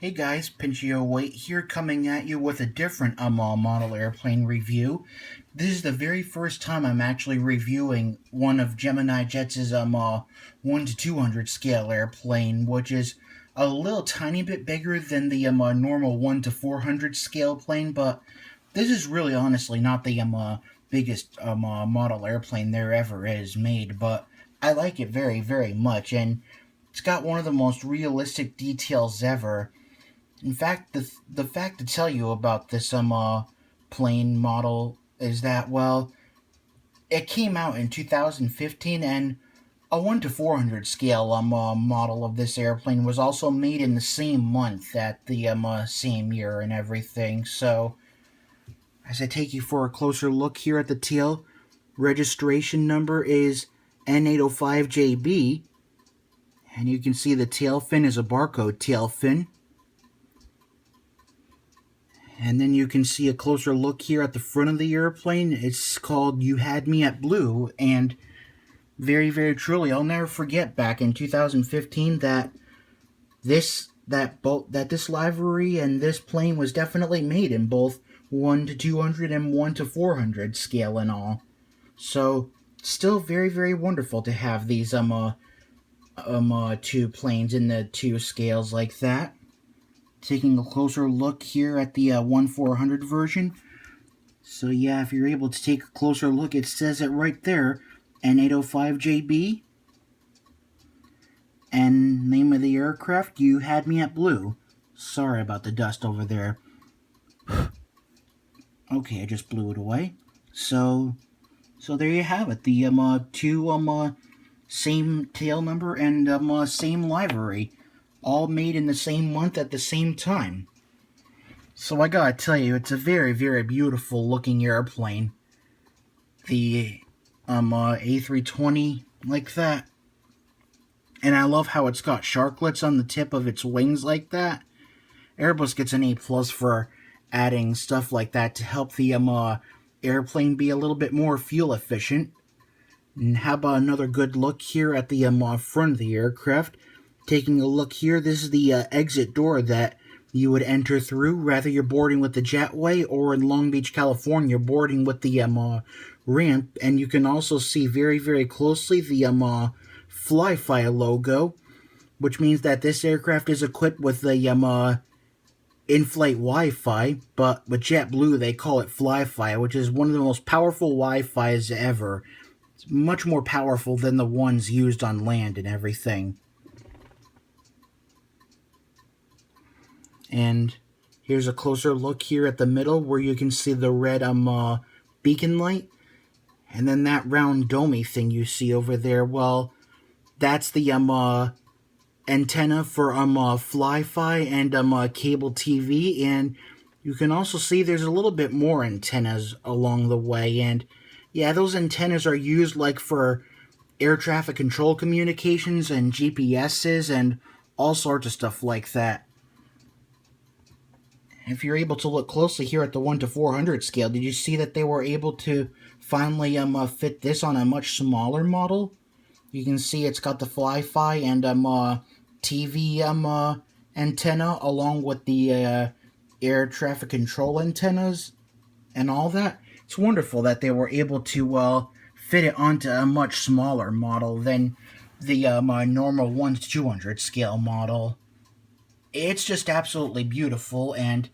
Hey guys, Pinchio White here, coming at you with a different model airplane review. This is the very first time I'm actually reviewing one of Gemini Jets' 1 to 200 scale airplane, which is a little tiny bit bigger than the normal 1 to 400 scale plane, but this is really honestly not the biggest model airplane there ever is made, but I like it very, very much, and it's got one of the most realistic details ever. In fact, the fact to tell you about this plane model is that, well, it came out in 2015, and a 1 to 400 scale model of this airplane was also made in the same month at the same year and everything. So as I take you for a closer look here at the tail, registration number is N805JB, and you can see the tail fin is a barcode tail fin. And then you can see a closer look here at the front of the airplane. It's called You Had Me at Blue, and very, very truly, I'll never forget back in 2015 that this livery and this plane was definitely made in both 1 to 200 and 1 to 400 scale and all. So still very, very wonderful to have these two planes in the two scales like that. Taking a closer look here at the 1/400 version. So yeah, if you're able to take a closer look, it says it right there, N805JB. And name of the aircraft, You Had Me at Blue. Sorry about the dust over there. Okay, I just blew it away. So there you have it. The two same tail number and same livery, all made in the same month at the same time. So I gotta tell you, it's a very, very beautiful looking airplane. The A320 like that. And I love how it's got sharklets on the tip of its wings like that. Airbus gets an A+ for adding stuff like that to help the airplane be a little bit more fuel efficient. And how about another good look here at the front of the aircraft? Taking a look here, this is the exit door that you would enter through, whether you're boarding with the jetway or in Long Beach, California, boarding with the ramp. And you can also see very, very closely the Fly-Fi logo, which means that this aircraft is equipped with the in-flight Wi-Fi, but with JetBlue they call it Fly-Fi, which is one of the most powerful Wi-Fis ever. It's much more powerful than the ones used on land and everything. And here's a closer look here at the middle where you can see the red beacon light. And then that round domey thing you see over there, well, that's the antenna for Fly-Fi and cable TV. And you can also see there's a little bit more antennas along the way. And yeah, those antennas are used like for air traffic control communications and GPSs and all sorts of stuff like that. If you're able to look closely here at the 1 to 400 scale, did you see that they were able to finally fit this on a much smaller model? You can see it's got the Fly-Fi and TV antenna along with the air traffic control antennas and all that. It's wonderful that they were able to fit it onto a much smaller model than the normal 1 to 200 scale model. It's just absolutely beautiful, and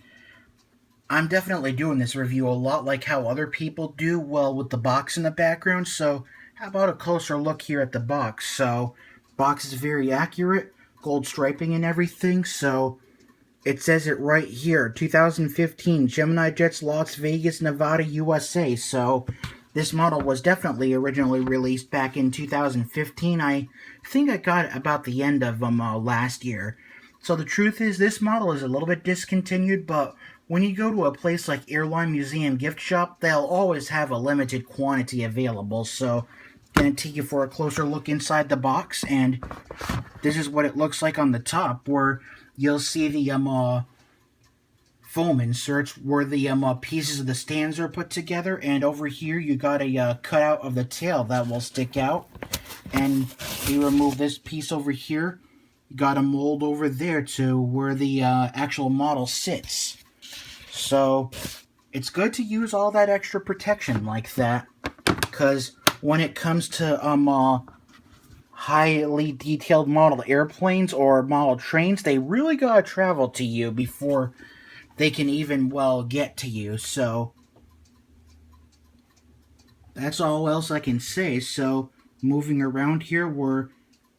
I'm definitely doing this review a lot like how other people do, well, with the box in the background. So how about a closer look here at the box? So box is very accurate, gold striping and everything. So it says it right here, 2015 Gemini Jets Las Vegas, Nevada, USA. So this model was definitely originally released back in 2015. I think I got it about the end of last year. So the truth is, this model is a little bit discontinued, but when you go to a place like Airline Museum Gift Shop, they'll always have a limited quantity available. So I'm going to take you for a closer look inside the box, and this is what it looks like on the top, where you'll see the foam inserts where the pieces of the stands are put together, and over here you got a cutout of the tail that will stick out, and we remove this piece over here. You got a mold over there to where the actual model sits. So it's good to use all that extra protection like that, because when it comes to highly detailed model airplanes or model trains, they really gotta travel to you before they can even, well, get to you. So that's all else I can say. So moving around here, we're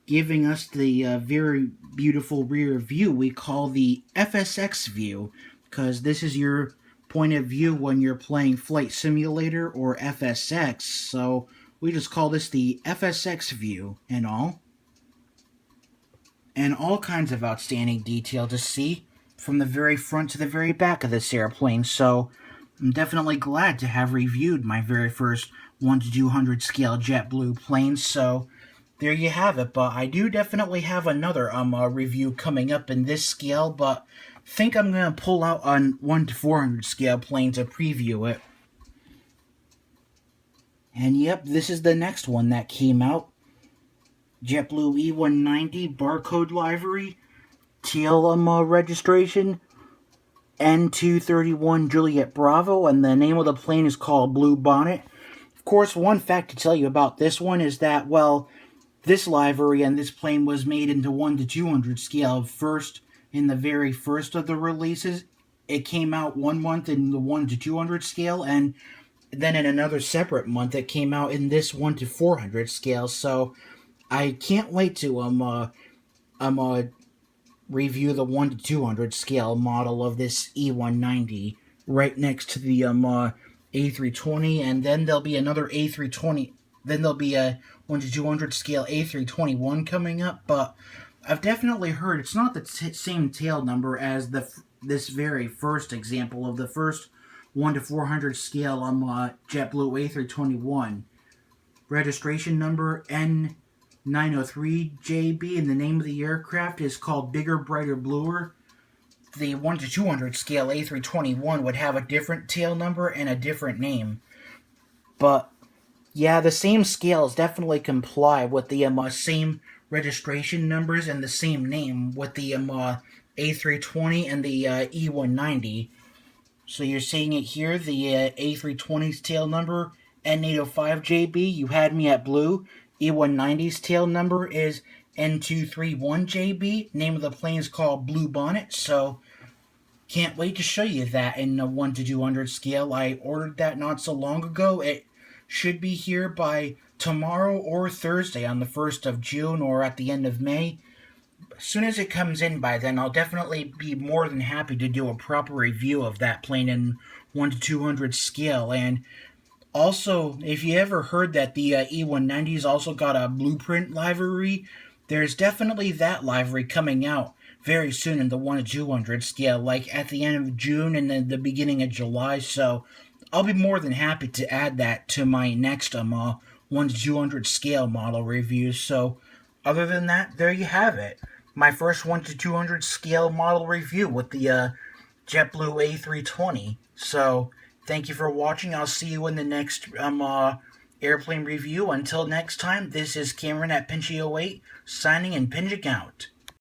giving us the very beautiful rear view we call the FSX view, because this is your point of view when you're playing Flight Simulator or FSX. So we just call this the FSX view and all kinds of outstanding detail to see from the very front to the very back of this airplane. So I'm definitely glad to have reviewed my very first 1 to 200 scale JetBlue plane. So there you have it. But I do definitely have another review coming up in this scale, but think I'm gonna pull out on 1 to 400 scale plane to preview it. And yep, this is the next one that came out. JetBlue E190 barcode livery, TLM registration, N231 Juliet Bravo, and the name of the plane is called Blue Bonnet. Of course, one fact to tell you about this one is that, well, this livery and this plane was made into 1 to 200 scale first in the very first of the releases. It came out 1 month in the 1 to 200 scale, and then in another separate month it came out in this 1 to 400 scale. So I can't wait to review the 1 to 200 scale model of this E190 right next to the A320, and then there'll be another A320. Then there'll be a 1 to 200 scale A321 coming up, but I've definitely heard it's not the same tail number as this very first example of the first 1 to 400 scale JetBlue A321. Registration number N903JB, and the name of the aircraft is called Bigger, Brighter, Bluer. The 1 to 200 scale A321 would have a different tail number and a different name. But yeah, the same scales definitely comply with the same registration numbers and the same name with the A320 and the E190. So you're seeing it here, the A320's tail number, N805JB. You had me at blue. E190's tail number is N231JB. Name of the plane is called Blue Bonnet. So can't wait to show you that in the 1 to 200 scale. I ordered that not so long ago. It should be here by tomorrow or Thursday on the 1st of June or at the end of May. As soon as it comes in by then, I'll definitely be more than happy to do a proper review of that plane in 1 to 200 scale. And also, if you ever heard that the E190's also got a blueprint livery, there's definitely that livery coming out very soon in the 1 to 200 scale, like at the end of June and then the beginning of July. So I'll be more than happy to add that to my next 1 to 200 scale model review. So other than that, there you have it. My first 1 to 200 scale model review with the JetBlue A320. So thank you for watching. I'll see you in the next airplane review. Until next time, this is Cameron at Pinchy08 signing and pinching out.